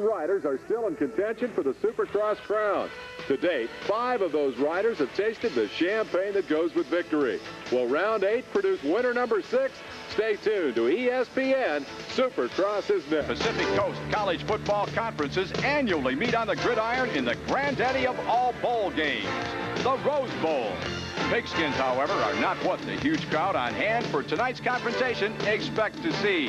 riders are still in contention for the Supercross crown. To date, 5 of those riders have tasted the champagne that goes with victory. Will round 8 produce winner number 6? Stay tuned to ESPN. Supercross is next. Pacific Coast College Football Conferences annually meet on the gridiron in the granddaddy of all bowl games, the Rose Bowl. Pigskins, however, are not what the huge crowd on hand for tonight's confrontation expect to see.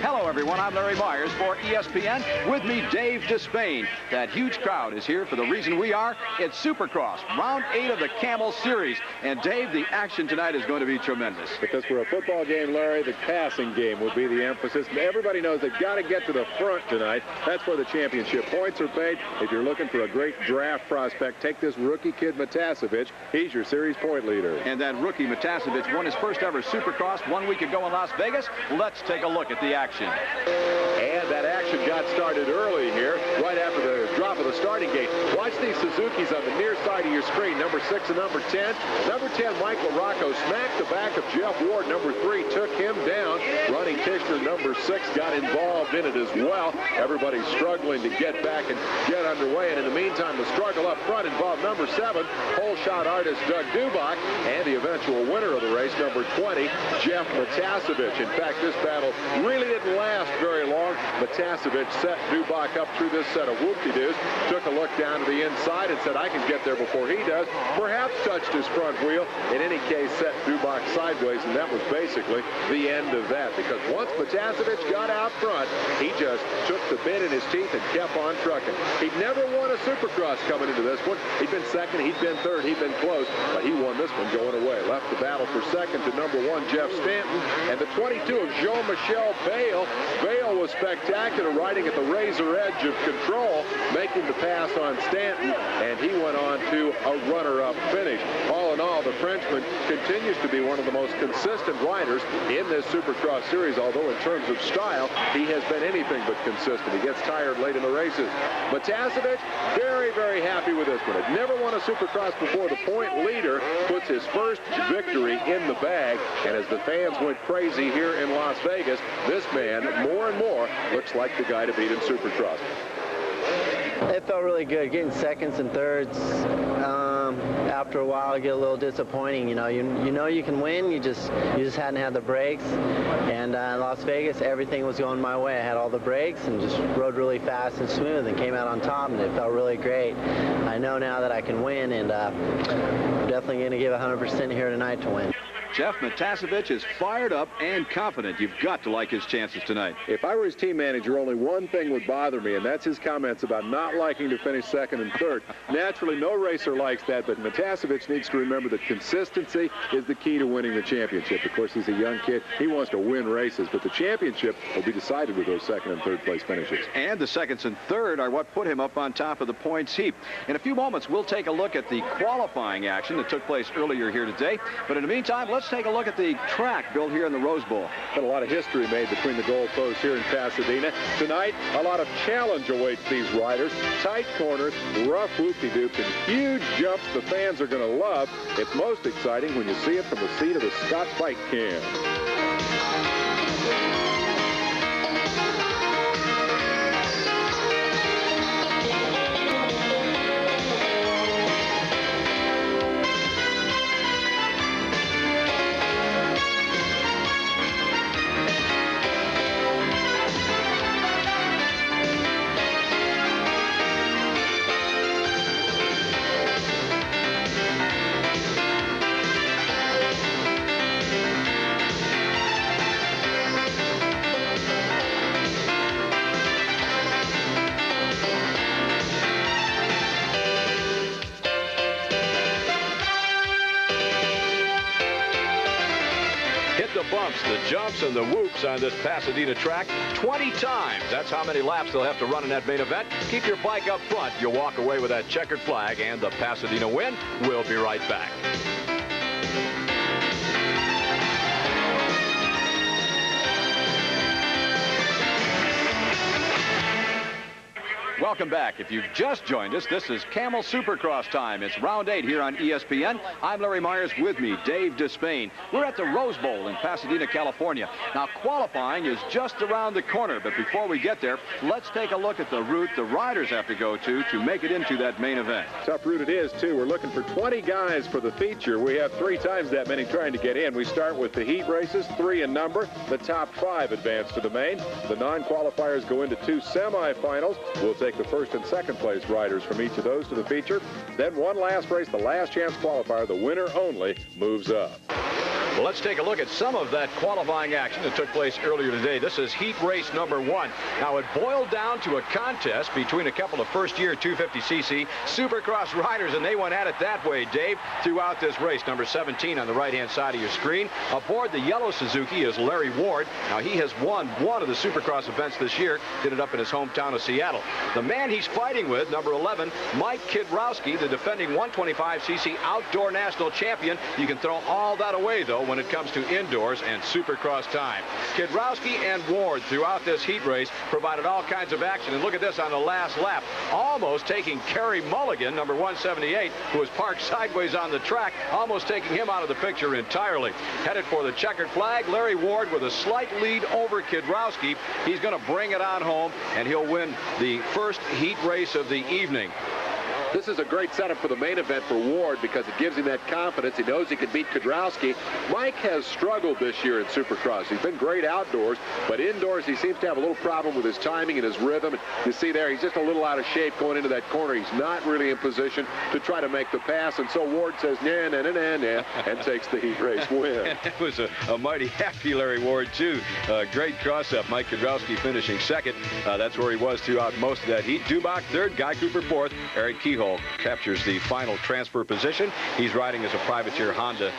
Hello, everyone. I'm Larry Myers for ESPN. With me, Dave Despain. That huge crowd is here for the reason we are. It's Supercross, round 8 of the Camel Series. And, Dave, the action tonight is going to be tremendous. Because for a football game, Larry, the passing game will be the emphasis. Everybody knows they've got to get to the front tonight. That's where the championship points are paid. If you're looking for a great draft prospect, take this rookie kid, Matassa Fitch. He's your series point leader. And that rookie, Matassa Fitch, won his first ever Supercross 1 week ago in Las Vegas. Let's take a look at the action. And that action got started early here, right after the drop of the starting gate. Watch these Suzukis on the near side of your screen, number 6 and number 10. Number 10, Michael Rocco, smacked the back of Jeff Ward. Number 3 took him down. Ronnie Kishner, number 6, got involved in it as well. Everybody's struggling to get back and get underway. And in the meantime, the struggle up front involved number 7, pole shot artist Doug Dubach, and the eventual winner of the race, number 20, Jeff Matassa Fitch. In fact, this battle really didn't last very long. Matassa Fitch set Dubach up through this set of whoop-de-doos, took a look down to the inside and said, I can get there before he does. Perhaps touched his front wheel. In any case, set Dubach sideways, and that was basically the end of that. Because once Matassa Fitch got out front, he just took the bit in his teeth and kept on trucking. He'd never won a Supercross coming into this one. He'd been second, he'd been third, he'd been close, but he won this one going away. Left the battle for second to number 1, Jeff Stanton, and the 22 of Jean-Michel Bale. Bale was spectacular, riding at the razor edge of control, making the pass on Stanton, and he went on to a runner-up finish. All in all, the Frenchman continues to be one of the most consistent riders in this Supercross series, although in terms of style, he has been anything but consistent. He gets tired late in the races. Matassa Fitch, very, very happy with this one. Had never won a Supercross before. The point leader puts his first victory in the bag, and as the fans went crazy here in Las Vegas, this man, more and more, looks like the guy to beat in Supercross. It felt really good, getting seconds and thirds. After a while, it get a little disappointing. You know you can win. You just hadn't had the brakes. And in Las Vegas, everything was going my way. I had all the brakes and just rode really fast and smooth and came out on top, and it felt really great. I know now that I can win, and I'm definitely going to give 100% here tonight to win. Jeff Matassa Fitch is fired up and confident. You've got to like his chances tonight. If I were his team manager, only one thing would bother me, and that's his comments about not liking to finish second and third. Naturally, no racer likes that, but Matassa Fitch needs to remember that consistency is the key to winning the championship. Of course, he's a young kid. He wants to win races, but the championship will be decided with those second and third place finishes. And the seconds and third are what put him up on top of the points heap. In a few moments, we'll take a look at the qualifying action that took place earlier here today. But in the meantime, let's take a look at the track built here in the Rose Bowl. Been a lot of history made between the goalposts here in Pasadena. Tonight, a lot of challenge awaits these riders. Tight corners, rough whoopty-doops, and huge jumps the fans are going to love. It's most exciting when you see it from the seat of the Scott Bike Cam. The bumps, the jumps, and the whoops on this Pasadena track 20 times. That's how many laps they'll have to run in that main event. Keep your bike up front. You'll walk away with that checkered flag and the Pasadena win. We'll be right back. Welcome back. If you've just joined us, this is Camel Supercross time. It's round 8 here on ESPN. I'm Larry Myers, with me, Dave Despain. We're at the Rose Bowl in Pasadena, California. Now, qualifying is just around the corner, but before we get there, let's take a look at the route the riders have to go to make it into that main event. Tough route it is, too. We're looking for 20 guys for the feature. We have 3 times that many trying to get in. We start with the heat races, 3 in number. The top 5 advance to the main. The non-qualifiers go into 2 semifinals. We'll take the first and second place riders from each of those to the feature. Then one last race, the last chance qualifier. The winner only moves up. Well, let's take a look at some of that qualifying action that took place earlier today. This is heat race number 1. Now, it boiled down to a contest between a couple of first-year 250cc Supercross riders, and they went at it that way, Dave, throughout this race. Number 17 on the right-hand side of your screen. Aboard the yellow Suzuki is Larry Ward. Now, he has won one of the Supercross events this year. Did it up in his hometown of Seattle. The man he's fighting with, number 11, Mike Kidrowski, the defending 125cc outdoor national champion. You can throw all that away, though, when it comes to indoors and Supercross time. Kidrowski and Ward throughout this heat race provided all kinds of action. And look at this on the last lap. Almost taking Kerry Mulligan, number 178, who was parked sideways on the track, almost taking him out of the picture entirely. Headed for the checkered flag, Larry Ward with a slight lead over Kidrowski. He's going to bring it on home, and he'll win the first heat race of the evening. This is a great setup for the main event for Ward because it gives him that confidence. He knows he can beat Kidrowski. Mike has struggled this year in Supercross. He's been great outdoors, but indoors he seems to have a little problem with his timing and his rhythm. And you see there, he's just a little out of shape going into that corner. He's not really in position to try to make the pass, and so Ward says, nah, nah, nah, nah, nah, and takes the heat race win. It was a mighty happy Larry Ward, too. Great cross-up. Mike Kidrowski finishing second. That's where he was throughout most of that heat. Dubach third, Guy Cooper fourth, Eric Kehoe captures the final transfer position. He's riding as a privateer Honda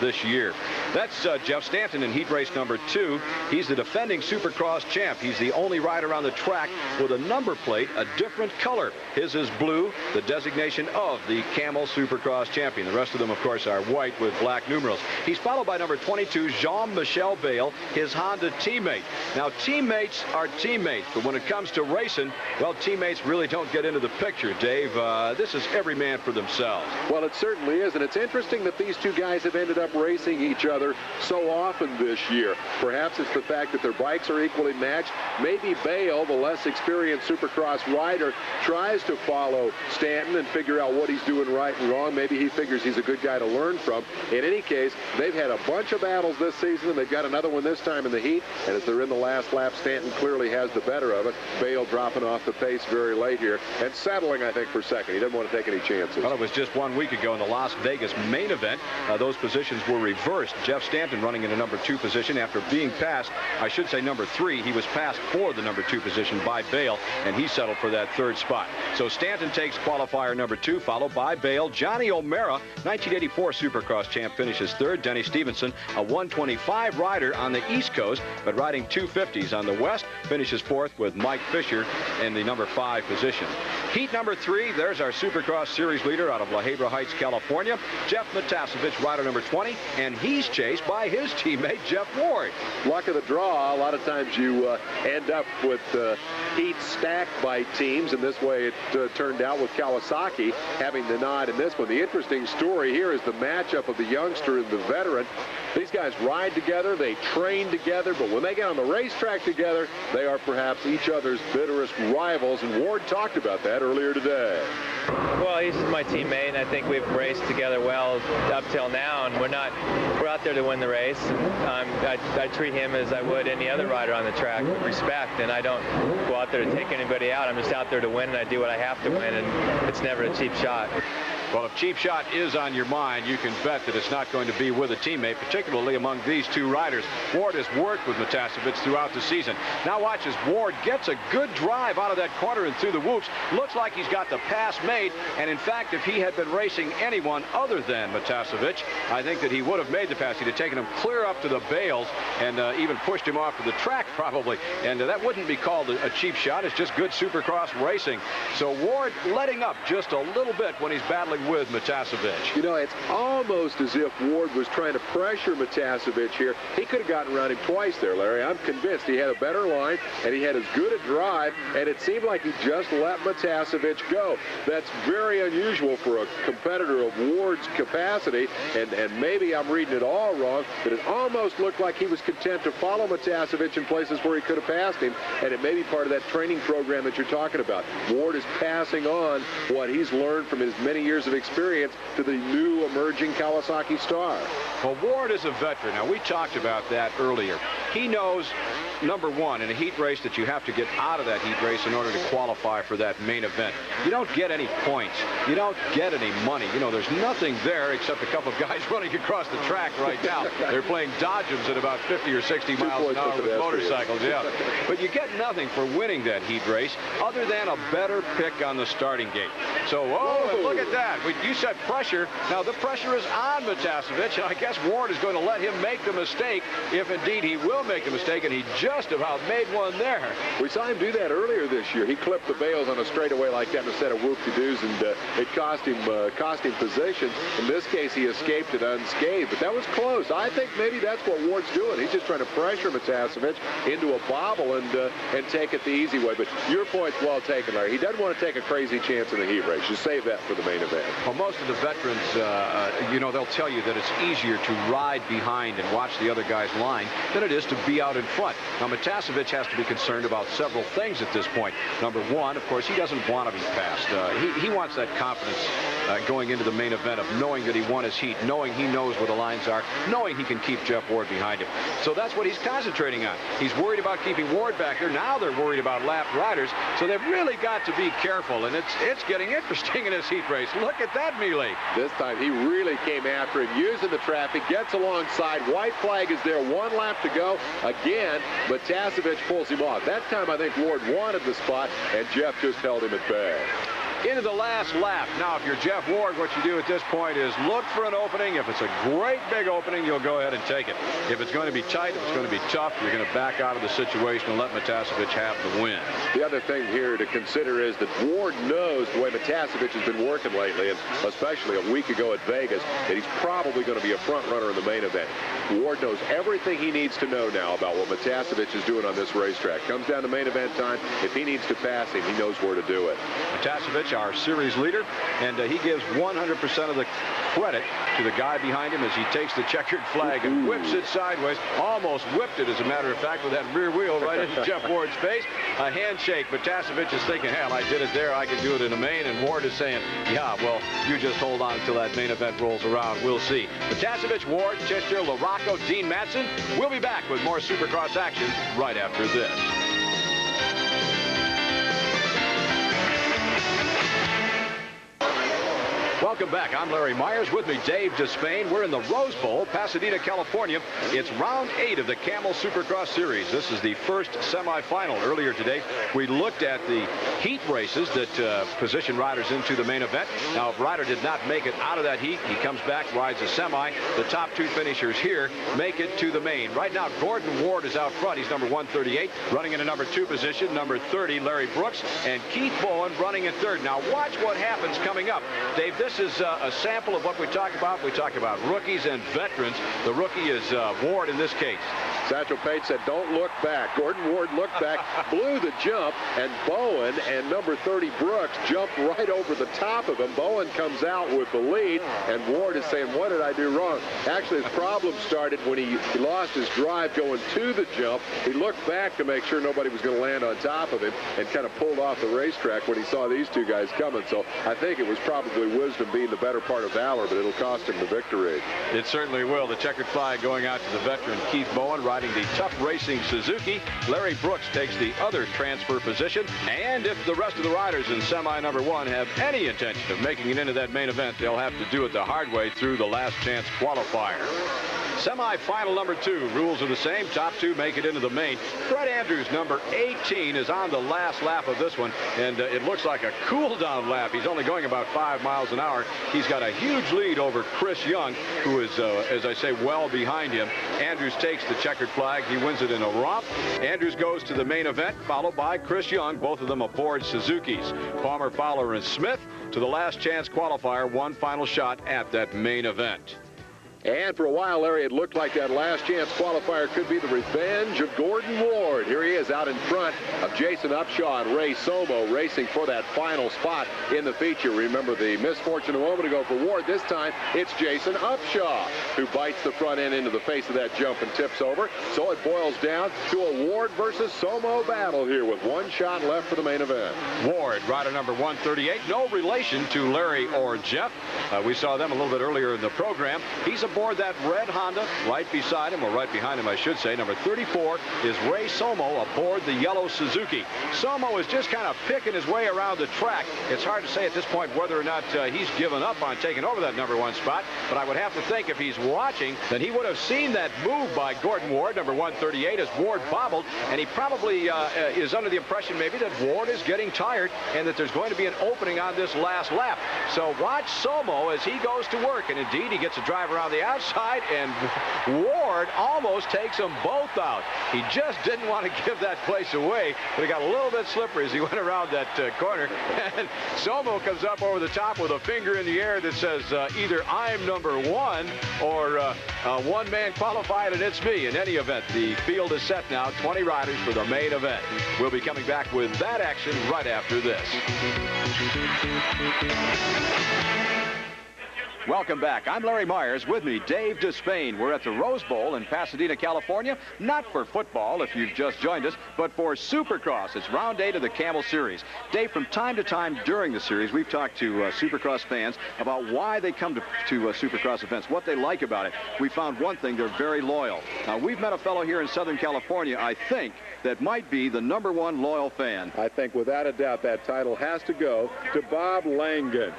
this year. That's Jeff Stanton in heat race number 2. He's the defending Supercross champ. He's the only rider on the track with a number plate, a different color. His is blue, the designation of the Camel Supercross champion. The rest of them, of course, are white with black numerals. He's followed by number 22, Jean-Michel Bale, his Honda teammate. Now, teammates are teammates, but when it comes to racing, well, teammates really don't get into the picture, Dave. This is every man for themselves. Well, it certainly is, and it's interesting that these two guys have ended up racing each other so often this year. Perhaps it's the fact that their bikes are equally matched. Maybe Bale, the less experienced Supercross rider, tries to follow Stanton and figure out what he's doing right and wrong. Maybe he figures he's a good guy to learn from. In any case, they've had a bunch of battles this season, and they've got another one this time in the heat, and as they're in the last lap, Stanton clearly has the better of it. Bale dropping off the pace very late here and settling, I think, for second. He doesn't want to take any chances. Well, it was just 1 week ago in the Las Vegas main event. Those positions were reversed. Jeff Stanton running in a number 2 position after being passed, I should say number 3. He was passed for the number 2 position by Bale, and he settled for that 3rd spot. So Stanton takes qualifier number 2, followed by Bale. Johnny O'Mara, 1984 Supercross champ, finishes 3rd. Denny Stevenson, a 125 rider on the East Coast, but riding 250s on the West, finishes 4th with Mike Fisher in the number 5 position. Heat number 3, there's our Supercross series leader out of La Habra Heights, California, Jeff Matassa Fitch, rider number 20, and he's chased by his teammate, Jeff Ward. Luck of the draw. A lot of times you end up with heat stacked by teams, and this way it turned out with Kawasaki having the nod in this one. The interesting story here is the matchup of the youngster and the veteran. These guys ride together, they train together, but when they get on the racetrack together, they are perhaps each other's bitterest rivals, and Ward talked about that earlier today. Well, he's my teammate, and I think we've raced together well up till now, and we're out there to win the race. And I treat him as I would any other rider on the track, with respect, and I don't go out there to take anybody out. I'm just out there to win, and I do what I have to win, and it's never a cheap shot. Well, if cheap shot is on your mind, you can bet that it's not going to be with a teammate, particularly among these two riders. Ward has worked with Matassa Fitch throughout the season. Now watch as Ward gets a good drive out of that corner and through the whoops. Looks like he's got the pass made, and in fact, if he had been racing anyone other than Matassa Fitch, I think that he would have made the pass. He'd have taken him clear up to the bales and even pushed him off to the track probably, and that wouldn't be called a cheap shot. It's just good Supercross racing. So Ward letting up just a little bit when he's battling with Matassa Fitch. You know, it's almost as if Ward was trying to pressure Matassa Fitch here. He could have gotten around him twice there, Larry. I'm convinced he had a better line, and he had as good a drive, and it seemed like he just let Matassa Fitch go. That's very unusual for a competitor of Ward's capacity, and maybe I'm reading it all wrong, but it almost looked like he was content to follow Matassa Fitch in places where he could have passed him, and it may be part of that training program that you're talking about. Ward is passing on what he's learned from his many years of experience to the new emerging Kawasaki star. Well, Ward is a veteran. Now, we talked about that earlier. He knows, number one, in a heat race that you have to get out of that heat race in order to qualify for that main event. You don't get any points. You don't get any money. You know, there's nothing there except a couple of guys running across the track right now. They're playing dodgems at about 50 or 60 miles an hour with motorcycles. Yeah. But you get nothing for winning that heat race other than a better pick on the starting gate. So, look at that. You said pressure. Now, the pressure is on Matassa Fitch, and I guess Ward is going to let him make the mistake if indeed he will make the mistake, and he just about made one there. We saw him do that earlier this year. He clipped the bales on a straightaway like that instead of whoop-de-doos, and it cost him position. In this case, he escaped it unscathed, but that was close. I think maybe that's what Ward's doing. He's just trying to pressure Matassa Fitch into a bobble and take it the easy way. But your point's well taken, Larry. He doesn't want to take a crazy chance in the heat race. You save that for the main event. Well, most of the veterans, you know, they'll tell you that it's easier to ride behind and watch the other guy's line than it is to be out in front. Now, Matassa Fitch has to be concerned about several things at this point. Number one, of course, he doesn't want to be passed. He wants that confidence going into the main event of knowing that he won his heat, knowing he knows where the lines are, knowing he can keep Jeff Ward behind him. So that's what he's concentrating on. He's worried about keeping Ward back there. Now they're worried about lapped riders. So they've really got to be careful, and it's getting interesting in this heat race. Look at that melee. This time he really came after him, using the traffic, gets alongside. White flag is there, 1 lap to go. Again, Matassa Fitch pulls him off. That time I think Ward wanted the spot, and Jeff just held him at bay. Into the last lap. Now, if you're Jeff Ward, what you do at this point is look for an opening. If it's a great big opening, you'll go ahead and take it. If it's going to be tight, if it's going to be tough, you're going to back out of the situation and let Matassa Fitch have the win. The other thing here to consider is that Ward knows the way Matassa Fitch has been working lately, and especially a week ago at Vegas, that he's probably going to be a front runner in the main event. Ward knows everything he needs to know now about what Matassa Fitch is doing on this racetrack. Comes down to main event time. If he needs to pass him, he knows where to do it. Matassa Fitch, our series leader, and he gives 100% of the credit to the guy behind him as he takes the checkered flag and whips it sideways. Almost whipped it, as a matter of fact, with that rear wheel right into Jeff Ward's face. A handshake. Matassa Fitch is thinking, hell, I did it there. I can do it in the main. And Ward is saying, yeah, well, you just hold on until that main event rolls around. We'll see. Matassa Fitch, Ward, Chester, LaRocco, Dean Matson. We'll be back with more Supercross action right after this. Welcome back. I'm Larry Myers. With me, Dave Despain. We're in the Rose Bowl, Pasadena, California. It's round 8 of the Camel Supercross Series. This is the first semifinal. Earlier today, we looked at the heat races that position riders into the main event. Now, if rider did not make it out of that heat, he comes back, rides a semi. The top 2 finishers here make it to the main. Right now, Gordon Ward is out front. He's number 138, running in a number 2 position. Number 30, Larry Brooks, and Keith Bowen running in 3rd. Now, watch what happens coming up. Dave, this is a sample of what we talk about. We talk about rookies and veterans. The rookie is Ward in this case. Satchel Paige said, don't look back. Gordon Ward looked back, blew the jump, and Bowen and number 30 Brooks jumped right over the top of him. Bowen comes out with the lead, and Ward is saying, what did I do wrong? Actually, his problem started when he lost his drive going to the jump. He looked back to make sure nobody was going to land on top of him and kind of pulled off the racetrack when he saw these 2 guys coming. So I think it was probably wisdom being the better part of valor, but it'll cost him the victory. It certainly will. The checkered flag going out to the veteran Keith Bowen, riding the Tough Racing Suzuki. Larry Brooks takes the other transfer position. And if the rest of the riders in semi number 1 have any intention of making it into that main event, they'll have to do it the hard way through the last chance qualifier. Semi-final number 2. Rules are the same. Top 2 make it into the main. Fred Andrews, number 18, is on the last lap of this one, and it looks like a cool-down lap. He's only going about 5 miles an hour. He's got a huge lead over Chris Young, who is, as I say, well behind him. Andrews takes the checkered flag. He wins it in a romp. Andrews goes to the main event, followed by Chris Young, both of them aboard Suzukis. Palmer, Fowler, and Smith to the last chance qualifier, one final shot at that main event. And for a while, Larry, it looked like that last chance qualifier could be the revenge of Gordon Ward. Here he is out in front of Jason Upshaw and Ray Somo racing for that final spot in the feature. Remember the misfortune a moment ago for Ward. This time, it's Jason Upshaw who bites the front end into the face of that jump and tips over. So it boils down to a Ward versus Somo battle here with one shot left for the main event. Ward, rider number 138, no relation to Larry or Jeff. We saw them a little bit earlier in the program. He's aboard that red Honda. Right beside him, or right behind him, I should say, number 34 is Ray Somo aboard the yellow Suzuki. Somo is just kind of picking his way around the track. It's hard to say at this point whether or not he's given up on taking over that number 1 spot, but I would have to think if he's watching, then he would have seen that move by Gordon Ward, number 138, as Ward bobbled, and he probably is under the impression maybe that Ward is getting tired and that there's going to be an opening on this last lap. So watch Somo as he goes to work, and indeed he gets a drive around the outside, and Ward almost takes them both out. He just didn't want to give that place away, but he got a little bit slippery as he went around that corner. And Somo comes up over the top with a finger in the air that says either I'm number 1 or one man qualified and it's me. In any event, the field is set now, 20 riders for the main event. We'll be coming back with that action right after this. Welcome back. I'm Larry Myers. With me, Dave Despain. We're at the Rose Bowl in Pasadena, California. Not for football, if you've just joined us, but for Supercross. It's round 8 of the Camel Series. Dave, from time to time during the series, we've talked to Supercross fans about why they come to Supercross events, what they like about it. We found one thing, they're very loyal. Now, we've met a fellow here in Southern California, I think, that might be the #1 loyal fan. I think without a doubt that title has to go to Bob Langan.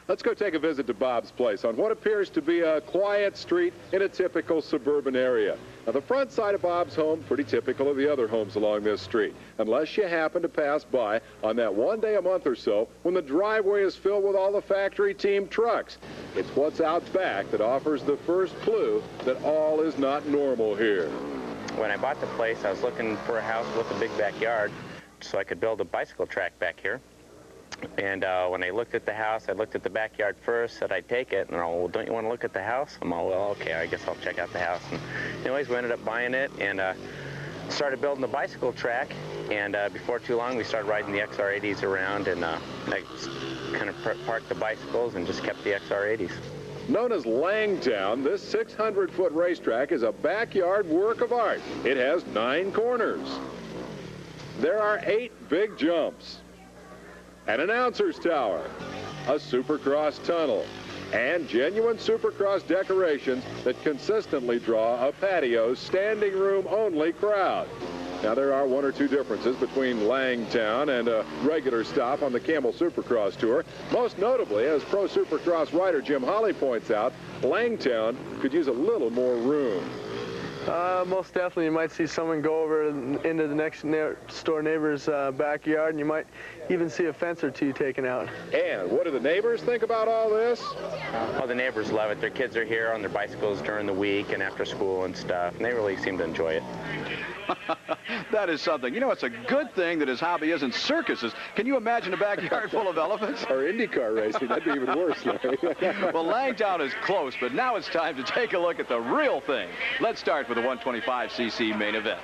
Let's go take a visit to Bob's place on what appears to be a quiet street in a typical suburban area. Now, the front side of Bob's home, pretty typical of the other homes along this street, unless you happen to pass by on that one day a month or so when the driveway is filled with all the factory team trucks. It's what's out back that offers the first clue that all is not normal here. When I bought the place, I was looking for a house with a big backyard so I could build a bicycle track back here. And when I looked at the house, I looked at the backyard first, said I'd take it. And they're all, well, don't you want to look at the house? I'm all, well, okay, I guess I'll check out the house. And anyways, we ended up buying it and started building the bicycle track. And before too long, we started riding the XR80s around, and I kind of parked the bicycles and just kept the XR80s. Known as Langtown, this 600-foot racetrack is a backyard work of art. It has 9 corners. There are 8 big jumps, an announcer's tower, a Supercross tunnel, and genuine Supercross decorations that consistently draw a patio, standing room only crowd. Now, there are 1 or 2 differences between Langtown and a regular stop on the Camel Supercross Tour. Most notably, as pro Supercross rider Jim Holley points out, Langtown could use a little more room. Most definitely. You might see someone go over into the next door neighbor's backyard, and you might even see a fence or 2 taken out. And what do the neighbors think about all this? Oh, the neighbors love it. Their kids are here on their bicycles during the week and after school and stuff, and they really seem to enjoy it. That is something. You know, it's a good thing that his hobby isn't circuses. Can you imagine a backyard full of elephants? Or IndyCar racing. That'd be even worse, Larry. Well, Langtown is close, but now it's time to take a look at the real thing. Let's start with the 125cc main event.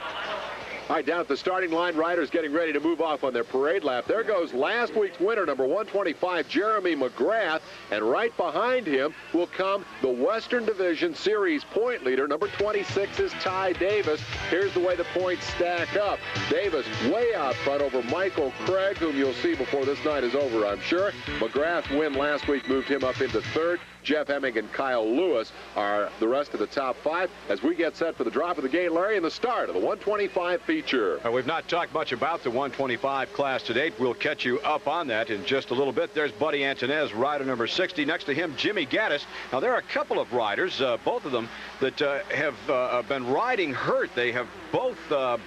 All right, down at the starting line, riders getting ready to move off on their parade lap. There goes last week's winner, number 125, Jeremy McGrath. And right behind him will come the Western Division Series point leader. Number 26 is Ty Davis. Here's the way the points stack up. Davis way out front over Michael Craig, whom you'll see before this night is over, I'm sure. McGrath's win last week moved him up into 3rd. Jeff Hemming and Kyle Lewis are the rest of the top 5 as we get set for the drop of the gate, Larry, and the start of the 125 feature. We've not talked much about the 125 class to date. We'll catch you up on that in just a little bit. There's Buddy Antonez, rider number 60. Next to him, Jimmy Gaddis. Now, there are a couple of riders, both of them, that have been riding hurt. They have both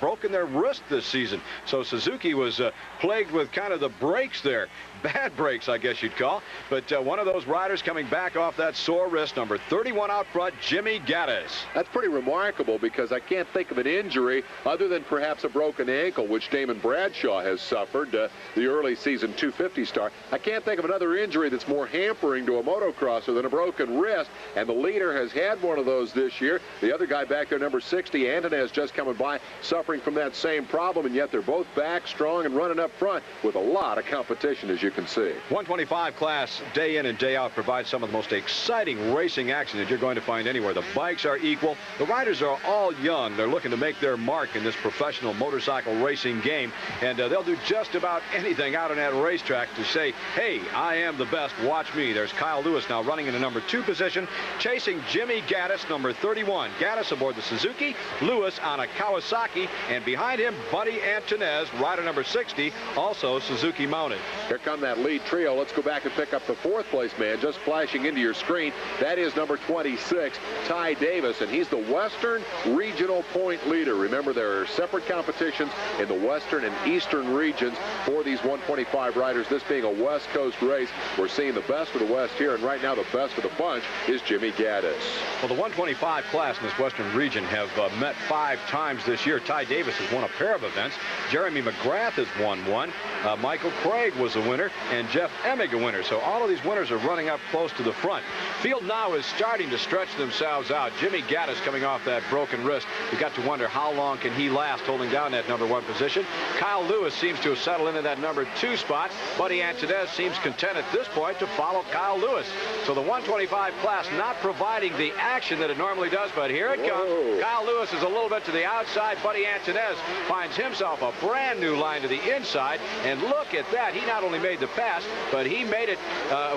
broken their wrist this season. So Suzuki was plagued with kind of the breaks there. Bad breaks, I guess you'd call. But one of those riders coming back off that sore wrist, number 31 out front, Jimmy Gaddis. That's pretty remarkable because I can't think of an injury other than perhaps a broken ankle, which Damon Bradshaw has suffered, the early season 250 star. I can't think of another injury that's more hampering to a motocrosser than a broken wrist, and the leader has had one of those this year. The other guy back there, number 60, Antonez, just coming by, suffering from that same problem, and yet they're both back strong and running up front with a lot of competition, as you can see. 125 class, day in and day out, provides some of the most exciting racing action that you're going to find anywhere. The bikes are equal. The riders are all young. They're looking to make their mark in this professional motorcycle racing game, and they'll do just about anything out on that racetrack to say, hey, I am the best. Watch me. There's Kyle Lewis now running in the number 2 position, chasing Jimmy Gaddis, number 31. Gaddis aboard the Suzuki, Lewis on a Kawasaki, and behind him, Buddy Antonez, rider number 60, also Suzuki mounted. Here come that lead trio. Let's go back and pick up the 4th place man, just flashing into your screen. That is number 26, Ty Davis, and he's the Western Regional point leader. Remember, there are separate competitions in the Western and Eastern regions for these 125 riders. This being a West Coast race, we're seeing the best of the West here, and right now the best of the bunch is Jimmy Gaddis. Well, the 125 class in this Western region have met 5 times this year. Ty Davis has won a pair of events. Jeremy McGrath has won one. Michael Craig was a winner, and Jeff Emig a winner. So all of these winners are running up close to the front. Field now is starting to stretch themselves out. Jimmy Gaddis coming off that broken wrist. You got to wonder how long can he last holding down that number 1 position. Kyle Lewis seems to have settled into that number 2 spot. Buddy Antonez seems content at this point to follow Kyle Lewis. So the 125 class not providing the action that it normally does, but here it comes. Kyle Lewis is a little bit to the outside. Buddy Antonez finds himself a brand new line to the inside, and look at that. He not only made the pass, but he made it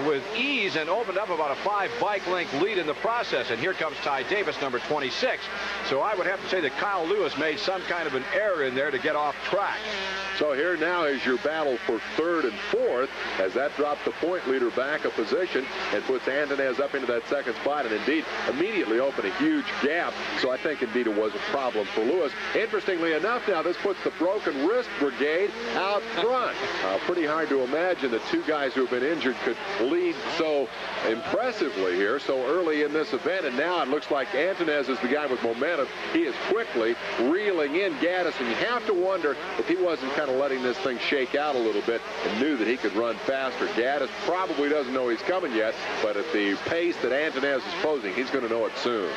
with ease and opened up about a 5 bike length lead in the process. And here comes Ty Davis, number 26. So I would have to say that Kyle Lewis made some kind of an error in there to get off track. So here now is your battle for 3rd and 4th, as that dropped the point leader back a position and puts Antonez up into that 2nd spot, and indeed immediately opened a huge gap. So I think indeed it was a problem for Lewis. Interestingly enough, now this puts the broken wrist brigade out front. Pretty hard to imagine that 2 guys who have been injured could lead so impressively here so early in this event, and now it looks like Antonez is the guy with momentum. He is quickly reeling in Gaddis, and you have to wonder if he wasn't kind of letting this thing shake out a little bit and knew that he could run faster. Gaddis probably doesn't know he's coming yet, but at the pace that Antonez is posing, he's going to know it soon.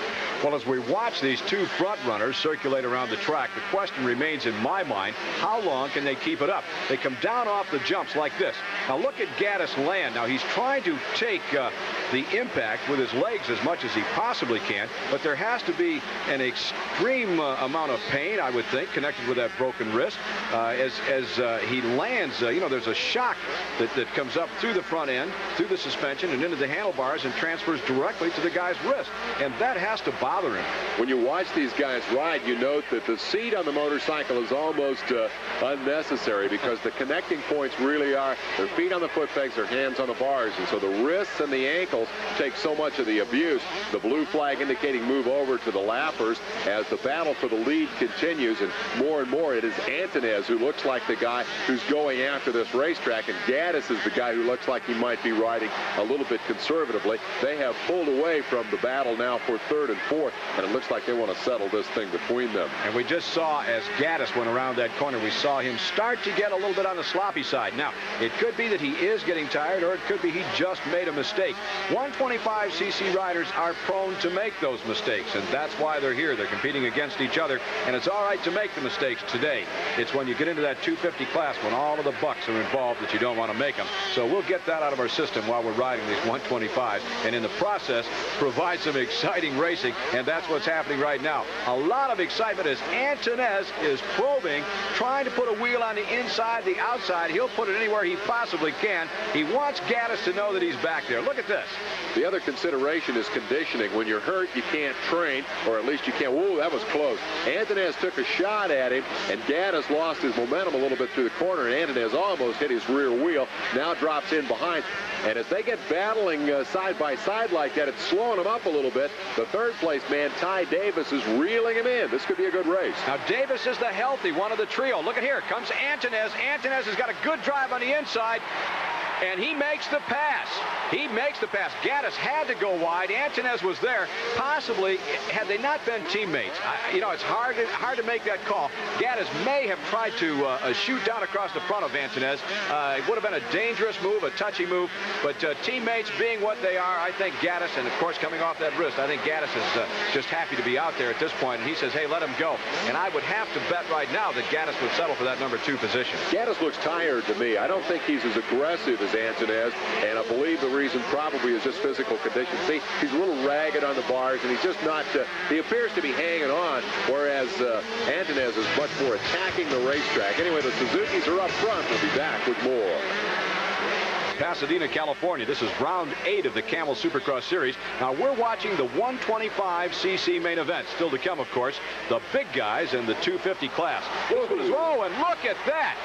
Well, as we watch these 2 front runners circulate around the track, the question remains in my mind, how long can they keep it up? They come down off the jumps like this. Now look at Gaddis land. Now he's trying to take the impact with his legs as much as he possibly can, but there has to be an extreme amount of pain, I would think, connected with that broken wrist. As he lands, you know, there's a shock that comes up through the front end, through the suspension, and into the handlebars and transfers directly to the guy's wrist. And that has to bother him. When you watch these guys ride, you note that the seat on the motorcycle is almost unnecessary, because the connecting points really are their feet on the foot pegs, their hands on the bars, and so the wrists and the ankles take so much of the abuse. The blue flag indicating move over to the lappers as the battle for the lead continues, and more it is Antonez who looks like the guy who's going after this racetrack, and Gaddis is the guy who looks like he might be riding a little bit conservatively. They have pulled away from the battle now for 3rd and 4th, and it looks like they want to settle this thing between them. And we just saw, as Gaddis went around that corner, we saw him start to get a little bit on the sloppy side. Now, it could be that he is getting tired, or it could be he just made a mistake. 125cc riders are prone to make those mistakes, and that's why they're here. They're competing against each other, and it's all right to make the mistakes today. It's when you get into that 250 class, when all of the bucks are involved, that you don't want to make them. So we'll get that out of our system while we're riding these 125s, and in the process, provide some exciting racing, and that's what's happening right now. A lot of excitement as Antonez is probing, trying to put a wheel on the inside, the outside. He'll put it anywhere he possibly can. He wants Gaddis to know that he's back there. Look at this. The other consideration is conditioning. When you're hurt, you can't train, or at least you can't. Whoa, that was close. Antonez took a shot at him, and Gaddis lost his momentum a little bit through the corner, and Antonez almost hit his rear wheel. Now drops in behind. And as they get battling side by side like that, it's slowing them up a little bit. The 3rd place man, Ty Davis, is reeling him in. This could be be a good race. Now, Davis is the healthy one of the trio. Look at here. Comes Antunez. Antunez has got a good drive on the inside. And he makes the pass. He makes the pass. Gaddis had to go wide. Antunez was there. Possibly, had they not been teammates, you know, it's hard to make that call. Gaddis may have tried to shoot down across the front of Antunez. It would have been a dangerous move, a touchy move. But teammates being what they are, I think Gaddis, and of course coming off that wrist, I think Gaddis is just happy to be out there at this point. And he says, hey, let him go. And I would have to bet right now that Gaddis would settle for that number 2 position. Gaddis looks tired to me. I don't think he's as aggressive as Antunez, and I believe the reason probably is just physical condition. See, he's a little ragged on the bars, and he's just not, he appears to be hanging on, whereas Antunez is much more attacking the racetrack. Anyway, the Suzukis are up front. We'll be back with more. Pasadena, California. This is round 8 of the Camel Supercross Series. Now we're watching the 125cc main event. Still to come, of course, the big guys in the 250 class. Oh, and look at that.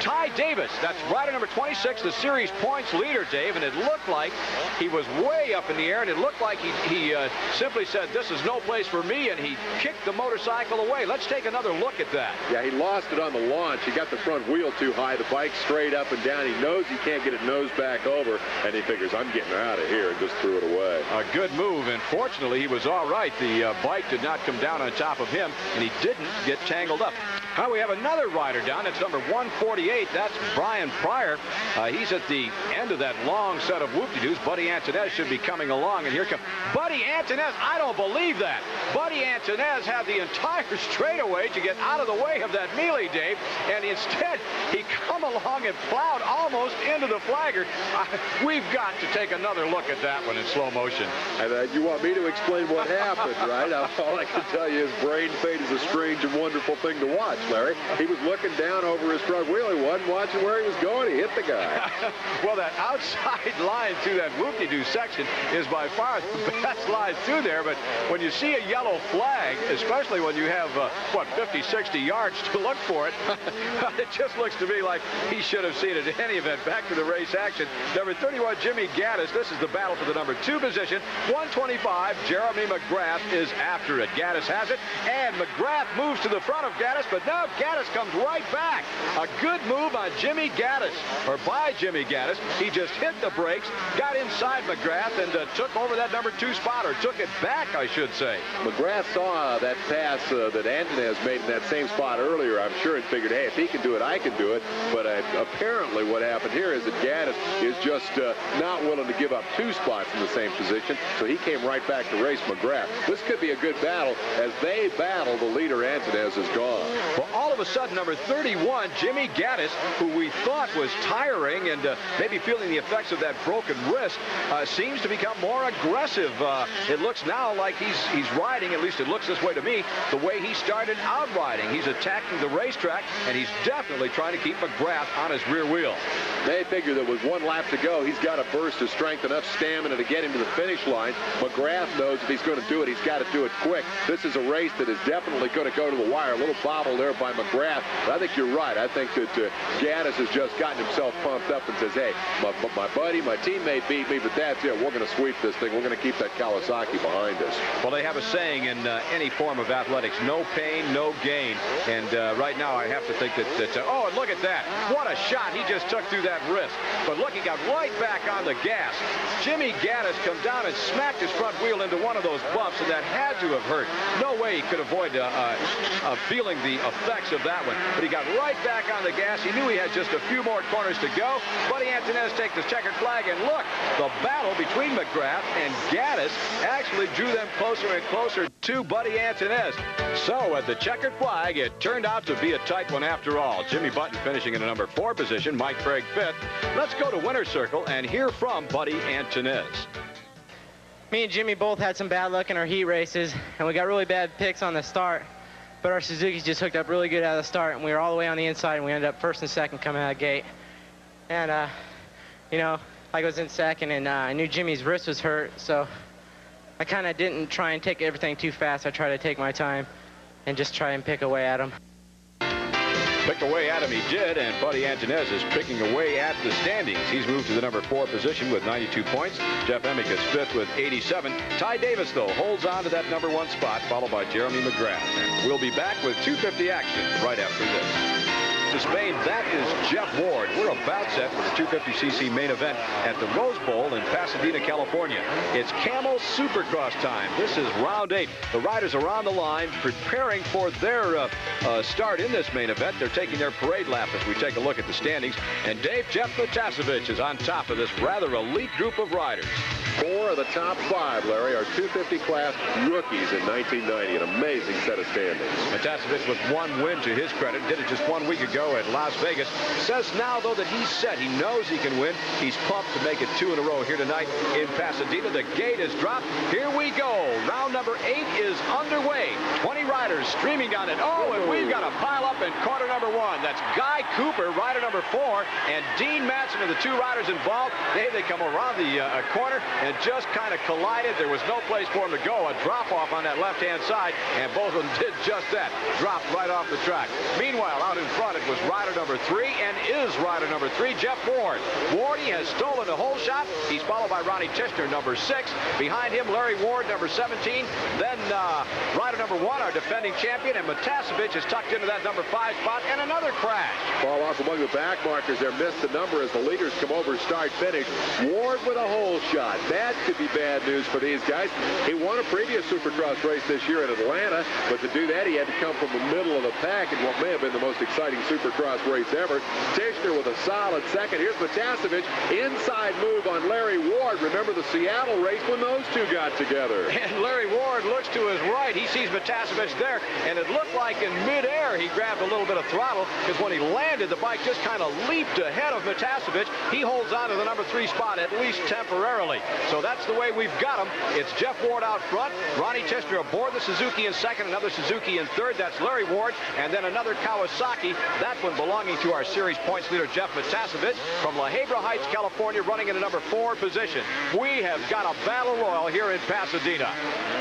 Ty Davis, that's rider number 26, the series points leader, Dave, and it looked like he was way up in the air, and it looked like he simply said, this is no place for me, and he kicked the motorcycle away. Let's take another look at that. Yeah, he lost it on the launch. He got the front wheel too high. The bike straight up and down. He knows he can't get it nose back over, and he figures, I'm getting out of here, and just threw it away. A good move, and fortunately, he was all right. The bike did not come down on top of him, and he didn't get tangled up. Now we have another rider down. It's number 148. That's Brian Pryor. He's at the end of that long set of whoop-de-doos. Buddy Antunez should be coming along, and here comes Buddy Antunez. I don't believe that. Buddy Antunez had the entire straightaway to get out of the way of that melee, Dave, and instead he come along and plowed almost into the flagger. We've got to take another look at that one in slow motion. And you want me to explain what happened, right? All I can tell you is brain fade is a strange and wonderful thing to watch, Larry. He was looking down over his front wheel. He wasn't watching where he was going. He hit the guy. Well, that outside line through that whoop-de-doo section is by far the best line through there. But when you see a yellow flag, especially when you have, 50, 60 yards to look for it, it just looks to me like he should have seen it. In any event, back to the race action. Number 31, Jimmy Gaddis. This is the battle for the number 2 position. 125, Jeremy McGrath is after it. Gaddis has it, and McGrath moves to the front of Gaddis, but now Gaddis comes right back. A good move on Jimmy Gaddis, or by Jimmy Gaddis. He just hit the brakes, got inside McGrath, and took over that number 2 spot, or took it back, I should say. McGrath saw that pass that Antunez made in that same spot earlier, I'm sure, and figured, hey, if he can do it, I can do it. But apparently what happened here is that Gaddis is just not willing to give up 2 spots in the same position, so he came right back to race McGrath. This could be a good battle. As they battle, the leader, Antunez, is gone. Well, all of a sudden, number 31, Jimmy Gaddis, who we thought was tiring and maybe feeling the effects of that broken wrist, seems to become more aggressive. It looks now like he's riding, at least it looks this way to me, the way he started out riding. He's attacking the racetrack, and he's definitely trying to keep McGrath on his rear wheel. They figure that with 1 lap to go, he's got a burst of strength, enough stamina to get him to the finish line. McGrath knows if he's going to do it, he's got to do it quick. This is a race that is definitely going to go to the wire. A little bobble there by McGrath. But I think you're right. I think that Gaddis has just gotten himself pumped up and says, hey, my buddy, my teammate beat me, but that's it. We're going to sweep this thing. We're going to keep that Kawasaki behind us. Well, they have a saying in any form of athletics, no pain, no gain. And right now I have to think that oh, and look at that. What a shot he just took through that wrist. But look, he got right back on the gas. Jimmy Gaddis come down and smacked his front wheel into one of those bumps, and that had to have hurt. No way he could avoid feeling the effects of that one. But he got right back on the gas. He knew he had just a few more corners to go. Buddy Antunez takes the checkered flag, and look, the battle between McGrath and Gaddis actually drew them closer and closer to Buddy Antunez. So at the checkered flag, it turned out to be a tight one after all. Jimmy Button finishing in a number 4 position, Mike Craig 5th. Let's go to winner's circle and hear from Buddy Antunez. Me and Jimmy both had some bad luck in our heat races, and we got really bad picks on the start. But our Suzuki's just hooked up really good out of the start, and we were all the way on the inside, and we ended up 1st and 2nd coming out of the gate. And, you know, I was in 2nd, and I knew Jimmy's wrist was hurt, so I kind of didn't try and take everything too fast. I tried to take my time and just try and pick away at him. Pick away at him he did, and Buddy Antonez is picking away at the standings. He's moved to the number 4 position with 92 points. Jeff Emig is 5th with 87. Ty Davis, though, holds on to that number 1 spot, followed by Jeremy McGrath. And we'll be back with 250 action right after this. To Spain, that is Jeff Ward. We're about set for the 250cc main event at the Rose Bowl in Pasadena, California. It's Camel Supercross time. This is round 8. The riders are on the line preparing for their start in this main event. They're taking their parade lap as we take a look at the standings. And Dave, Jeff Matassa Fitch is on top of this rather elite group of riders. 4 of the top 5, Larry, are 250 class rookies in 1990. An amazing set of standings. Matassa Fitch with 1 win to his credit. Did it just 1 week ago at Las Vegas. Says now, though, that he's set. He knows he can win. He's pumped to make it 2 in a row here tonight in Pasadena. The gate is dropped. Here we go. Round number 8 is underway. 20 riders streaming on it. Oh, and we've got a pile up in quarter number 1. That's Guy Cooper, rider number 4, and Dean Matson are the 2 riders involved. They come around the corner and just kind of collided. There was no place for them to go. A drop-off on that left-hand side, and both of them did just that. Dropped right off the track. Meanwhile, out in front, it was rider number 3 and is rider number 3, Jeff Ward. Ward, he has stolen the whole shot. He's followed by Ronnie Tishner, number 6. Behind him, Larry Ward, number 17. Then rider number 1, our defending champion, and Matassa Fitch is tucked into that number 5 spot, and another crash. Fall off among the back markers there. Missed the number as the leaders come over start-finish. Ward with a hole shot. That could be bad news for these guys. He won a previous Supercross race this year in Atlanta, but to do that, he had to come from the middle of the pack in what may have been the most exciting Supercross race ever. Tishner with a solid second. Here's Matassa Fitch. Inside move on Larry Ward. Remember the Seattle race when those 2 got together. And Larry Ward looks to his right. He sees Matassa Fitch there, and it looked like in midair he grabbed a little bit of throttle, because when he landed, the bike just kind of leaped ahead of Matassa Fitch. He holds on to the number 3 spot, at least temporarily. So that's the way we've got him. It's Jeff Ward out front. Ronnie Tishner aboard the Suzuki in second, another Suzuki in third. That's Larry Ward, and then another Kawasaki. That one belonging to our series points leader, Jeff Matassa Fitch, from La Habra Heights, California, running in a number 4 position. We have got a battle royal here in Pasadena.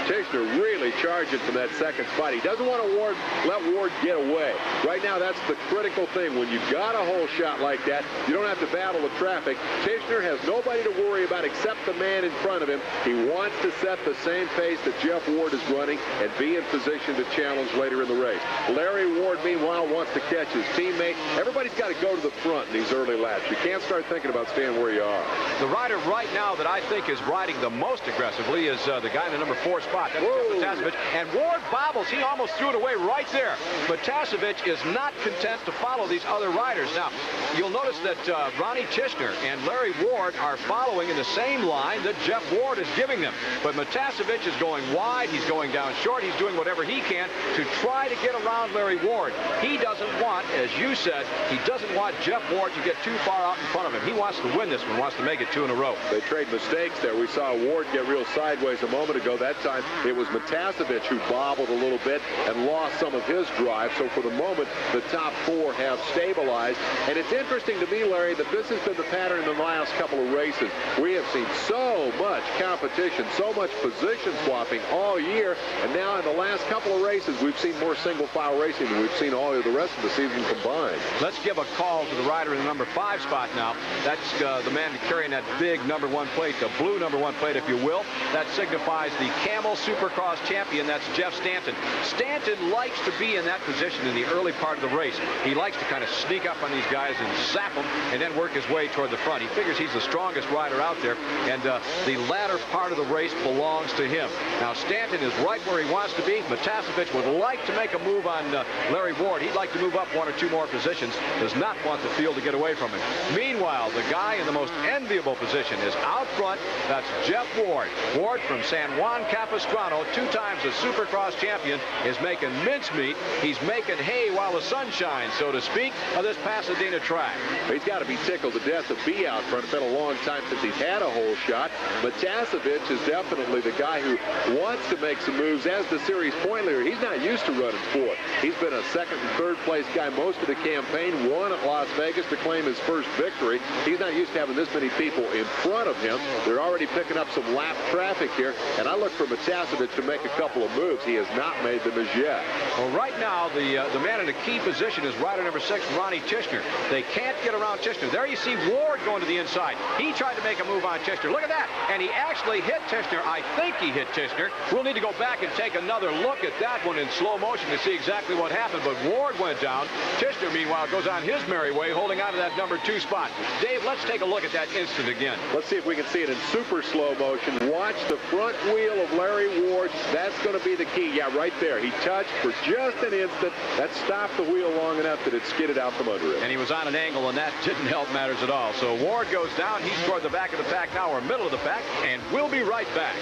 Tishner really charging from that second spot. He doesn't want to let Ward get away. Right now, that's the critical thing. When you've got a hole shot like that, you don't have to battle the traffic. Tishner has nobody to worry about except the man in front of him. He wants to set the same pace that Jeff Ward is running and be in position to challenge later in the race. Larry Ward, meanwhile, wants to catch his teammate. Everybody's got to go to the front in these early laps. You can't start thinking about staying where you are. The rider right now that I think is riding the most aggressively is the guy in the number 4 spot. That's Matassa Fitch. And Ward bobbles. He almost threw it away right there. Matassa Fitch is not content to follow these other riders. Now, you'll notice that Ronnie Tishner and Larry Ward are following in the same line that Jeff Ward is giving them. But Matassa Fitch is going wide. He's going down short. He's doing whatever he can to try to get around Larry Ward. He doesn't want, as you said, he doesn't want Jeff Ward to get too far out in front of him. He wants to win this one, wants to make it 2 in a row. They trade mistakes there. We saw Ward get real sideways a moment ago. That time it was Matassa Fitch who bobbled a little bit and lost some of his drive. So for the moment, the top 4 have stabilized. And it's interesting to me, Larry, that this has been the pattern in the last couple of races. We have seen so much competition, so much position swapping all year. And now in the last couple of races, we've seen more single-file racing than we've seen all of the rest of the season combined. Let's give a call to the rider in the number 5 spot now. That's the man carrying that big number 1 plate, the blue number 1 plate, if you will. That signifies the Camel Supercross champion. That's Jeff Stanton. Stanton likes to be in that position in the early part of the race. He likes to kind of sneak up on these guys and zap them and then work his way toward the front. He figures he's the strongest rider out there, and the latter part of the race belongs to him. Now, Stanton is right where he wants to be. Matassa Fitch would like to make a move on Larry Ward. He'd like to move up 1 or 2 more positions. Does not want the field to get away from him. Meanwhile, the guy in the most enviable position is out front. That's Jeff Ward. Ward from San Juan Capistrano, 2 times a Supercross champion, is making mincemeat. He's making hay while the sun shines, so to speak, of this Pasadena track. He's got to be tickled to death to be out front. It's been a long time since he's had a hole shot. spot. Matassa Fitch is definitely the guy who wants to make some moves as the series point leader. He's not used to running fourth. He's been a second and third place guy most of the campaign, won at Las Vegas to claim his first victory. He's not used to having this many people in front of him. They're already picking up some lap traffic here, and I look for Matassa Fitch to make a couple of moves. He has not made them as yet. Well, right now, the man in a key position is rider number 6, Ronnie Tishner. They can't get around Tishner. There you see Ward going to the inside. He tried to make a move on Tishner. Look at that. And he actually hit Tishner. I think he hit Tishner. We'll need to go back and take another look at that one in slow motion to see exactly what happened. But Ward went down. Tishner, meanwhile, goes on his merry way, holding on to that number 2 spot. Dave, let's take a look at that instant again. Let's see if we can see it in super slow motion. Watch the front wheel of Larry Ward. That's going to be the key. Yeah, right there. He touched for just an instant. That stopped the wheel long enough that it skidded out from under it. And he was on an angle, and that didn't help matters at all. So Ward goes down. He's toward the back of the pack now, or middle of the pack, and we'll be right back.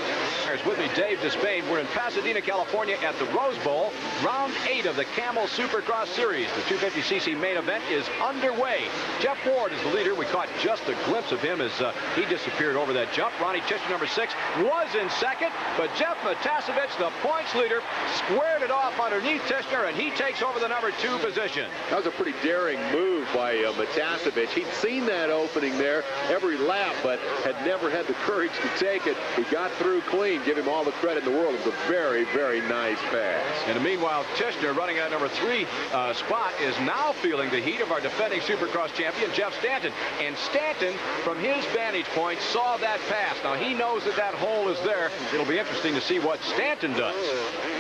There's with me Dave Despain. We're in Pasadena, California at the Rose Bowl. Round 8 of the Camel Supercross Series. The 250cc main event is underway. Jeff Ward is the leader. We caught just a glimpse of him as he disappeared over that jump. Ronnie Tishner, number 6, was in second, but Jeff Matassa Fitch, the points leader, squared it off underneath Tishner, and he takes over the number 2 position. That was a pretty daring move by Matassa Fitch. He'd seen that opening there every lap, but had never had the courage to take it. He got through clean. Give him all the credit in the world. It was a very, very nice pass. And meanwhile, Tishner, running at number 3 spot, is now feeling the heat of our defending Supercross champion, Jeff Stanton. And Stanton, from his vantage point, saw that pass. Now, he knows that that hole is there. It'll be interesting to see what Stanton does.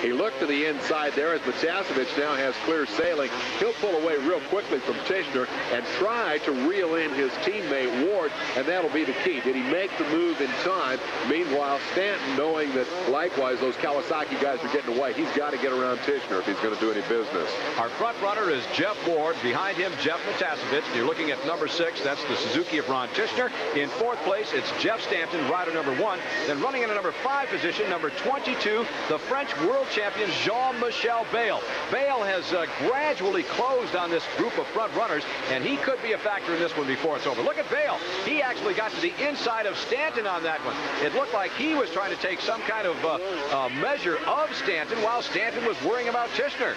He looked to the inside there as Matassa Fitch now has clear sailing. He'll pull away real quickly from Tishner and try to reel in his teammate Ward, and that'll be the key. Did he make the move in time? Meanwhile, Stanton, knowing that likewise those Kawasaki guys are getting away, he's got to get around Tishner if he's going to do any business. Our front runner is Jeff Ward. Behind him, Jeff Matassa Fitch. You're looking at number 6. That's the Suzuki of Ron Tishner. In 4th place, it's Jeff Stanton, rider number 1. Then running in a number 5 position, number 22, the French world champion, Jean-Michel Bayle. Bayle has gradually closed on this group of front runners, and he could be a factor in this one before it's over. Look at Bayle. He actually got to the inside of Stanton on that one. It looked like he was trying to take some kind of measure of Stanton while Stanton was worrying about Tishner.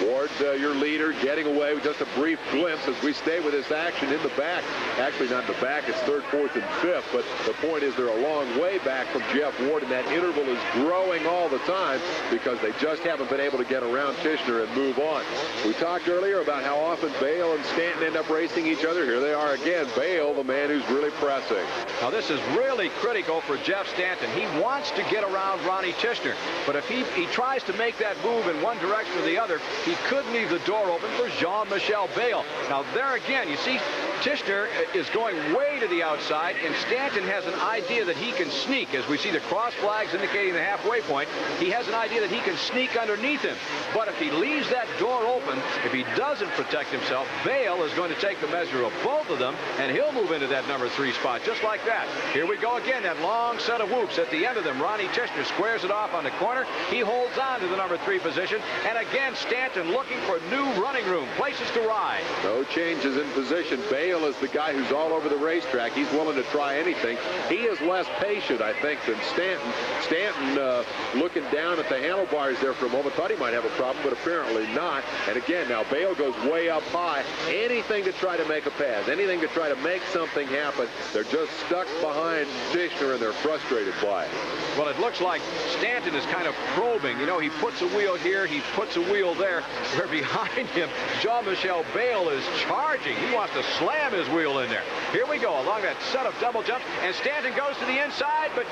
Ward, your leader, getting away with just a brief glimpse as we stay with this action in the back. Actually, not in the back. It's 3rd, 4th, and 5th, but the point is they're a long way back from Jeff Ward, and that interval is growing all the time because they just haven't been able to get around Tishner and move on. We talked earlier about how often Bayle and Stanton end up racing each other. Here they are again. Bayle, the man who's really pressing. Now, this is really critical for Jeff Stanton. He wants to get around Ronnie Tishner, but if he tries to make that move in one direction or the other, he could leave the door open for Jean-Michel Bayle. Now, there again, you see Tishner is going way to the outside, and Stanton has an idea that he can sneak. As we see the cross flags indicating the halfway point, he has an idea that he can sneak underneath him. But if he leaves that door open, if he doesn't protect himself, Bayle is going to take the measure of both of them, and he'll move into that number 3 spot just like that. Here we go again, that long set of whoops at the end of them. Ronnie Tishner squares it off on the corner. He holds on to the number 3 position, and again, Stanton looking for new running room, places to ride. No changes in position. Bayle is the guy who's all over the racetrack. He's willing to try anything. He is less patient, I think, than Stanton. Stanton looking down at the handlebars there for a moment, thought he might have a problem, but apparently not. And again, now Bayle goes way up high. Anything to try to make a pass, anything to try to make something happen. They're just stuck behind Tishner, and they're frustrated by it. Well, it looks like Stanton is kind of probing. You know, he puts a wheel here, he puts a wheel there. Where behind him, Jean-Michel Bayle is charging. He wants to slam his wheel in there. Here we go along that set of double jumps, and Stanton goes to the inside, but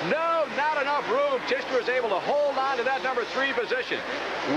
no, not enough room. Tishner is able to hold on to that number 3 position.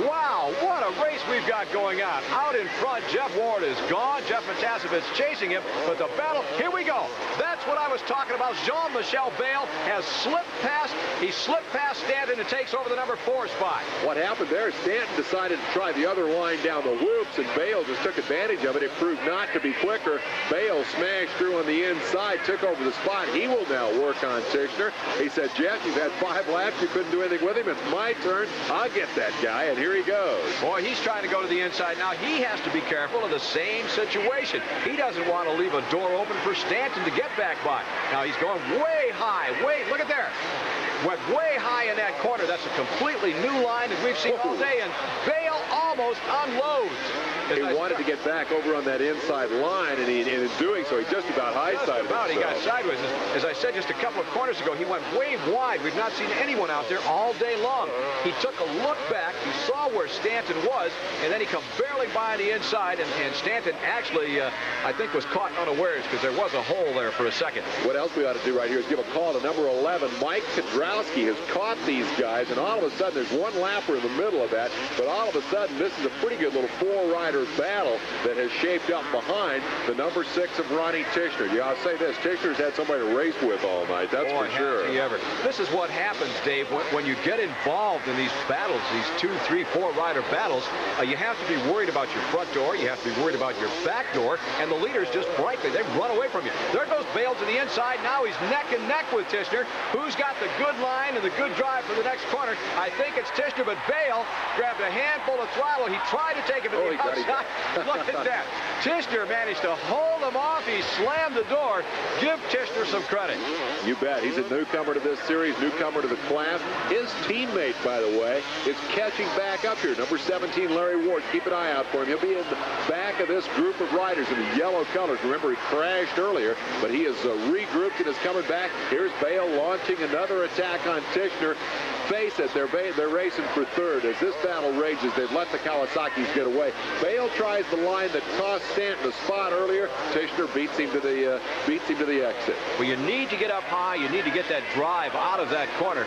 Wow, what a race we've got going on. Out in front, Jeff Ward is gone. Jeff Matassa Fitch chasing him, but the battle, here we go. That's what I was talking about. Jean-Michel Bayle has slipped past. He slipped past Stanton and takes over the number 4 spot. What happened there, Stanton decided to try the other line down the whoops, and Bayle just took advantage of it. It proved not to be quicker, However, Bale smashed through on the inside, took over the spot. He will now work on Tichenor. He said, Jeff, you've had 5 laps. You couldn't do anything with him. It's my turn. I'll get that guy. And here he goes. Boy, he's trying to go to the inside. Now, he has to be careful of the same situation. He doesn't want to leave a door open for Stanton to get back by. Now, he's going way high. Look at there. Went way high in that corner. That's a completely new line that we've seen all day, and Bale almost unloads. He wanted to get back over on that inside line, and in doing so, he just about high-sided himself. He got sideways. As I said just a couple of corners ago, he went way wide. We've not seen anyone out there all day long. He took a look back. He saw where Stanton was, and then he come barely by on the inside, and Stanton actually, I think, was caught unawares because there was a hole there for a second. What else we ought to do right here is give a call to number 11. Mike Kudrowski has caught these guys, and all of a sudden, there's one lapper in the middle of that, but all of a sudden, this is a pretty good little 4-rider battle that has shaped up behind the number 6 of Ronnie Tichenor. Yeah, I'll say this, Tichenor's had somebody to race with all night, that's for sure. Has he ever. This is what happens, Dave, when you get involved in these battles, these 2, 3, 4-rider battles, you have to be worried about your front door, you have to be worried about your back door, and the leaders just frankly, they run away from you. There goes Bale to the inside. Now he's neck and neck with Tichenor. Who's got the good line and the good drive for the next corner? I think it's Tichenor, but Bale grabbed a handful of throttle. He tried to take him to the outside. Look at that. Tichenor managed to hold him off. He slammed the door. Give Tichenor some credit. You bet. He's a newcomer to this series, newcomer to the class. His teammate, by the way, is catching back up here. Number 17, Larry Ward. Keep an eye out for him. He'll be in the back of this group of riders in the yellow colors. Remember, he crashed earlier, but he is regrouped and is coming back. Here's Bale launching another attack on Tichenor. Face it, they're racing for third. As this battle rages, they've let the Kawasaki's get away. Bale tries the line that cost Stanton a spot earlier. Tichenor beats him to the exit. Well, you need to get up high. You need to get that drive out of that corner.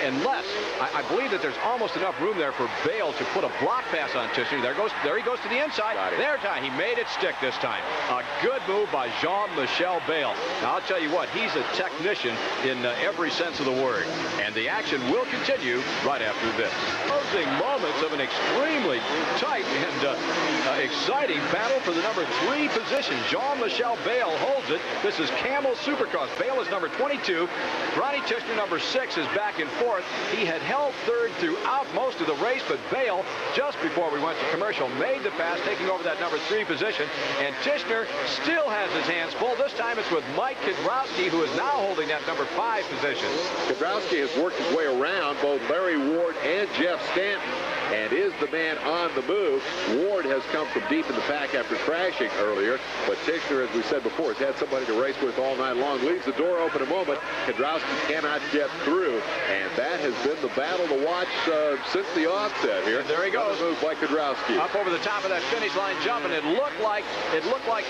Unless I believe that there's almost enough room there for Bale to put a block pass on Tichenor. There he goes to the inside. There, he made it stick this time. A good move by Jean-Michel Bale. Now, I'll tell you what, he's a technician in every sense of the word. And the action will continue right after this. Closing moments of an extremely tight and exciting battle for the number 3 position. Jean-Michel Bale holds it. This is Camel Supercross. Bale is number 22. Ronnie Tichenor, number 6, is back in 4th. He had held 3rd throughout most of the race, but Bale, just before we went to commercial, made the pass, taking over that number 3 position. And Tichenor still has his hands full. This time it's with Mike Kudrowski, who is now holding that number 5 position. Kudrowski has worked his way around both Larry Ward and Jeff Stanton and is the man on the move. Ward has come from deep in the pack after crashing earlier, but Tichenor, as we said before, has had somebody to race with all night long. Leaves the door open a moment. Kudrowski cannot get through, and that has been the battle to watch since the offset here. And there he goes. Another move by Kudrowski. Up over the top of that finish line jump, and it looked like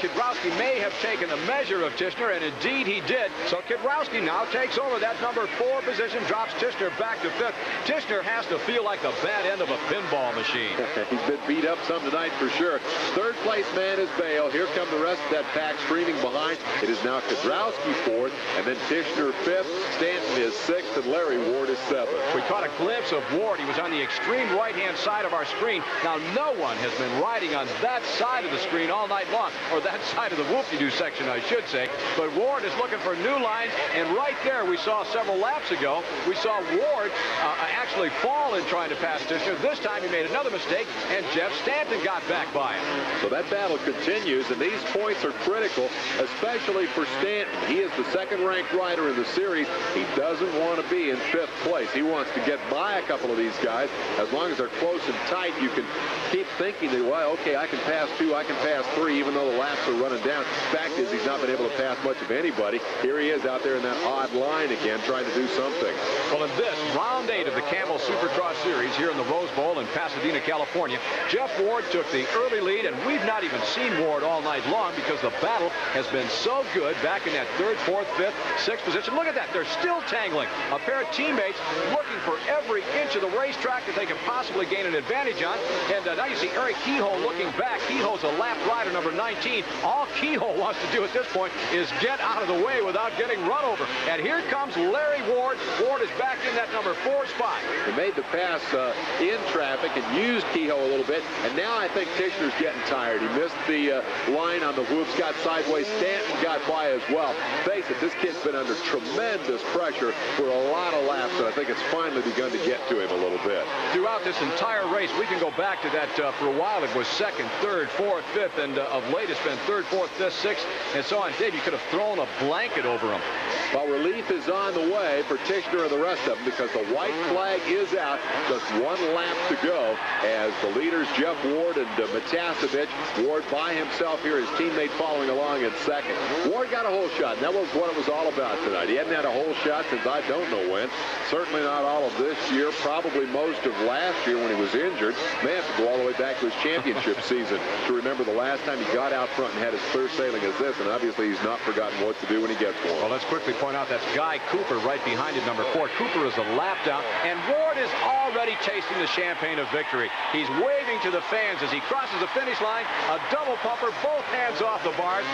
Kudrowski may have taken a measure of Tichenor, and indeed he did. So Kudrowski now takes over that number 4 position, drops Tichenor back to 5th. Tichenor has to feel like the bad end of a pinball machine. He's been beat up some tonight for sure. 3rd place man is Bale. Here come the rest of that pack streaming behind. It is now Kudrowski 4th, and then Tichenor 5th. Stanton is 6th, and Larry Ward is 7th. We caught a glimpse of Ward. He was on the extreme right-hand side of our screen. Now, no one has been riding on that side of the screen all night long, or that side of the whoop-de-doo section, I should say. But Ward is looking for new lines, and right there we saw several laps ago, we saw Ward actually fall in trying to pass Tichenor. This time he made another mistake, and Jeff Stanton got back by him. So that battle continues, and these points are critical, especially for Stanton. He is the 2nd-ranked rider in the series. He doesn't want to be in 5th place. He wants to get by a couple of these guys. As long as they're close and tight, you can keep thinking that, well, okay, I can pass 2, I can pass 3, even though the laps are running down. Fact is, he's not been able to pass much of anybody. Here he is out there in that odd line again, trying to do something. Well, in this round 8 of the Camel Supercross Series here in the Rose Bowl in Pasadena, California, Jeff Ward took the early lead, and we've not even seen Ward all night long because the battle has been so good back in that 3rd, 4th, 5th, 6th position. Look at that. They're still tangling. A pair of teammates looking for every inch of the racetrack that they can possibly gain an advantage on. And now you see Eric Kehoe looking back. Kehoe's a lap rider, number 19. All Kehoe wants to do at this point is get out of the way without getting run over. And here comes Larry Ward. Ward is back in that number 4 spot. He made the pass in traffic and used Kehoe a little bit, and now I think Tichenor's getting tired. He missed the line on the whoops, got sideways. Stanton got by as well. Face it, this kid's been under tremendous pressure for a lot of laps, and I think it's finally begun to get to him a little bit. Throughout this entire race, we can go back to that. For a while, it was second, third, fourth, fifth, and of late, it's been third, fourth, fifth, sixth, and so on. Dave, you could have thrown a blanket over him. Well, relief is on the way for Tichenor and the rest of them because the white flag is out. Just one lap to go as the leaders, Jeff Ward and Matassa Fitch. Ward by himself here, his teammate following along in second. Ward got a hole shot, and that was what it was all about tonight. He hadn't had a hole shot since I don't know when. Certainly not all of this year, probably most of last year when he was injured. May have to go all the way back to his championship season to remember the last time he got out front and had as clear sailing as this, and obviously he's not forgotten what to do when he gets one. Well, let's quickly point out that's Guy Cooper right behind it, number 4. Cooper is a lap down, and Ward is already tasting the champagne of victory. He's waving to the fans as he crosses the finish line. A double pumper, both hands off the bars.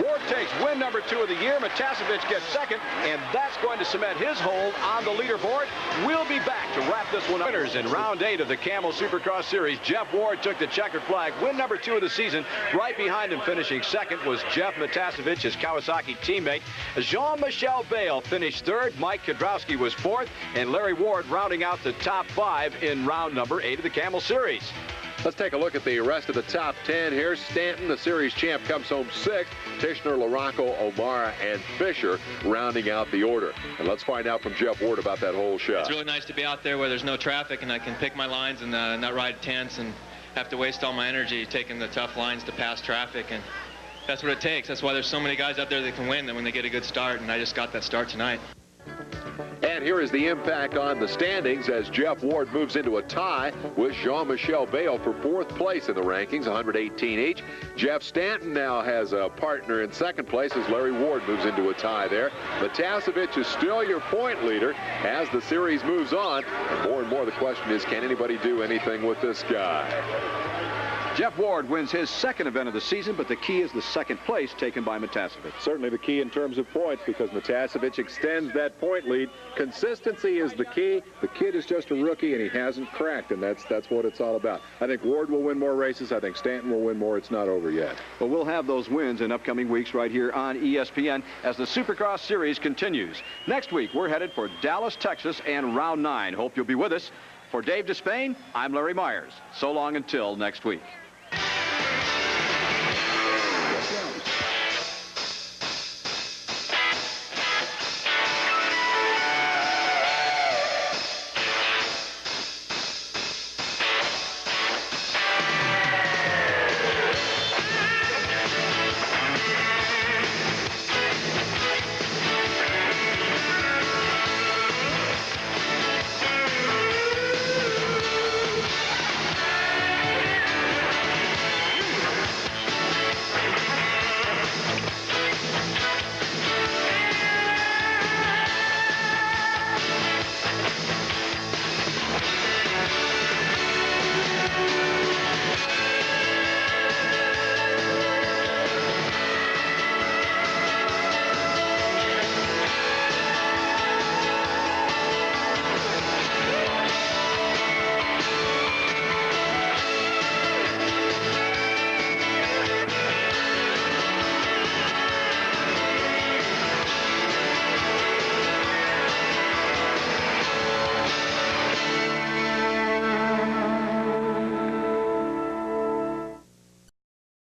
Ward takes win number 2 of the year. Matassa Fitch gets second, and that's going to cement his hold on the leaderboard. We'll be back to wrap this one up. Winners in round 8 of the Camel Supercross Series. Jeff Ward took the checkered flag, win number 2 of the season. Right behind him, finishing second, was Jeff Matassa Fitch, his Kawasaki teammate. Jean-Michel Bale finished third. Mike Kudrowski was fourth, and Larry Ward rounding out the top 5 in round number 8 of the Camel Series. Let's take a look at the rest of the top 10 here. Stanton, the series champ, comes home 6th. Tichenor, LaRocco, O'Mara, and Fisher rounding out the order. And let's find out from Jeff Ward about that whole shot. It's really nice to be out there where there's no traffic and I can pick my lines and not ride tense and have to waste all my energy taking the tough lines to pass traffic. And that's what it takes. That's why there's so many guys out there that can win when they get a good start, and I just got that start tonight. And here is the impact on the standings as Jeff Ward moves into a tie with Jean-Michel Bale for 4th place in the rankings, 118 each. Jeff Stanton now has a partner in 2nd place as Larry Ward moves into a tie there. Matassa Fitch is still your point leader as the series moves on. And more the question is, can anybody do anything with this guy? Jeff Ward wins his 2nd event of the season, but the key is the 2nd place taken by Matassa Fitch. Certainly the key in terms of points because Matassa Fitch extends that point lead. Consistency is the key. The kid is just a rookie, and he hasn't cracked, and that's what it's all about. I think Ward will win more races. I think Stanton will win more. It's not over yet. Well, we'll have those wins in upcoming weeks right here on ESPN as the Supercross Series continues. Next week, we're headed for Dallas, Texas, and round 9. Hope you'll be with us. For Dave Despain, I'm Larry Myers. So long until next week.